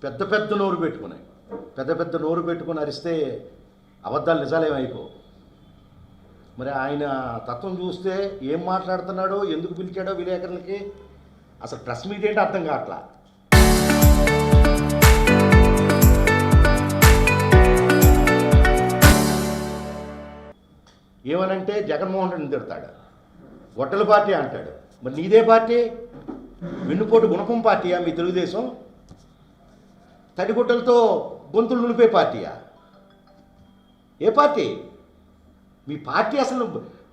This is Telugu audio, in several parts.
పెద్ద పెద్ద నోరు పెట్టుకుని అరిస్తే అబద్ధాలు నిజాలేమైపో. మరి ఆయన తత్వం చూస్తే ఏం మాట్లాడుతున్నాడో, ఎందుకు పిలిచాడో విలేకరులకి అసలు ప్రెస్ మీట్ ఏంటో అర్థం కావట్లా. ఏమనంటే జగన్మోహన్ రెడ్డిని తిడతాడు, గొట్టల పార్టీ అంటాడు. మరి నీదే పార్టీ? వెన్నుపోటు గుణపం పార్టీయా మీ తెలుగుదేశం? తడిగుట్టలతో గొంతులు నిలిపే పార్టీయా? ఏ పార్టీ మీ పార్టీ? అసలు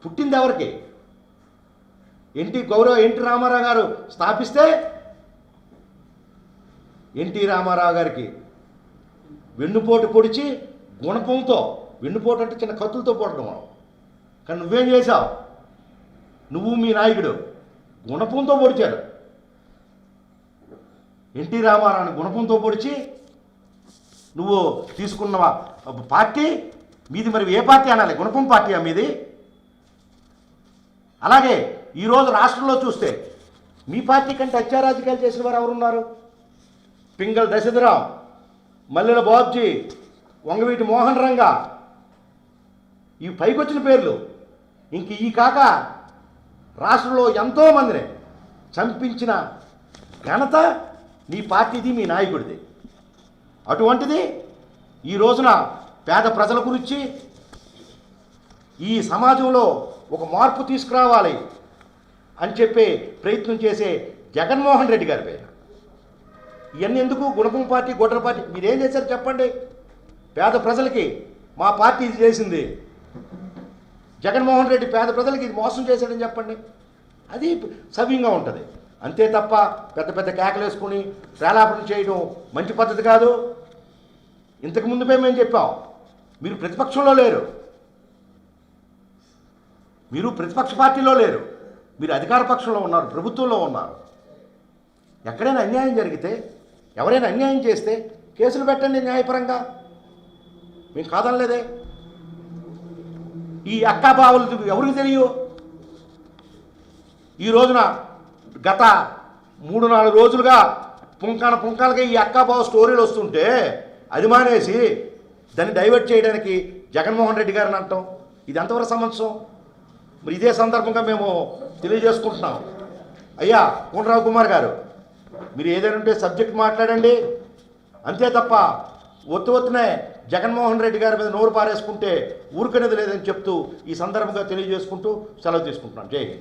పుట్టింది ఎవరికి? ఎన్టీ రామారావు గారు స్థాపిస్తే ఎన్టీ రామారావు గారికి వెన్నుపోటు పొడిచి గుణపంతో, వెన్నుపోటు అంటే చిన్న కత్తులతో పొడడం, కానీ నువ్వేం చేశావు? నువ్వు మీ నాయకుడు గుణపంతో పొడిచారు. ఎన్టీ రామారావుని గుణపంతో పొడిచి నువ్వు తీసుకున్న పార్టీ మీది. మరి ఏ పార్టీ అనాలి? గుణపం పార్టీయా మీది? అలాగే ఈరోజు రాష్ట్రంలో చూస్తే మీ పార్టీ కంటే హత్యారాజకీయాలు చేసిన వారు ఎవరున్నారు? పింగళ దశరథరావు, మల్లెల బాబ్జీ, వంగవీటి మోహన్ రంగా, ఇవి పైకొచ్చిన పేర్లు. ఇంక ఈ కాక రాష్ట్రంలో ఎంతోమందిని చంపించిన ఘనత నీ పార్టీది, మీ నాయకుడిది. అటువంటిది ఈ రోజున పేద ప్రజల గురించి, ఈ సమాజంలో ఒక మార్పు తీసుకురావాలి అని చెప్పే ప్రయత్నం చేసే జగన్మోహన్ రెడ్డి గారి పైన ఇవన్నీ ఎందుకు? గుణపం పార్టీ, గొడ్డల పార్టీ మీరేం చేశారు చెప్పండి? పేద ప్రజలకి మా పార్టీ ఇది చేసింది, జగన్మోహన్ రెడ్డి పేద ప్రజలకి ఇది మోసం చేశాడని చెప్పండి. అది సవ్యంగా ఉంటుంది. అంతే తప్ప పెద్ద పెద్ద కేకలు వేసుకుని ప్రేలాపన చేయడం మంచి పద్ధతి కాదు. ఇంతకు ముందుపై మేము చెప్పాం, మీరు ప్రతిపక్షంలో లేరు, మీరు ప్రతిపక్ష పార్టీలో లేరు, మీరు అధికార పక్షంలో ఉన్నారు, ప్రభుత్వంలో ఉన్నారు. ఎక్కడైనా అన్యాయం జరిగితే, ఎవరైనా అన్యాయం చేస్తే కేసులు పెట్టండి న్యాయపరంగా, మేము కాదనలేదే. ఈ అక్కాబావులు ఎవరికి తెలియవు? ఈ రోజున గత 3-4 రోజులుగా పుంకాలకి ఈ అక్కాబావు స్టోరీలు వస్తుంటే అది మానేసి దాన్ని డైవర్ట్ చేయడానికి జగన్మోహన్ రెడ్డి గారిని అంటాం, ఇది ఎంతవరకు సమంజసం? మరి ఇదే సందర్భంగా మేము తెలియజేసుకుంటున్నాం, అయ్యా కోనరావు కుమార్ గారు, మీరు ఏదైనా ఉంటే సబ్జెక్ట్ మాట్లాడండి, అంతే తప్ప ఒత్తునే జగన్మోహన్ రెడ్డి గారి మీద నోరు పారేసుకుంటే ఊరుకునేది లేదని చెప్తూ ఈ సందర్భంగా తెలియజేసుకుంటూ సెలవు తీసుకుంటున్నాను. జై హింద్.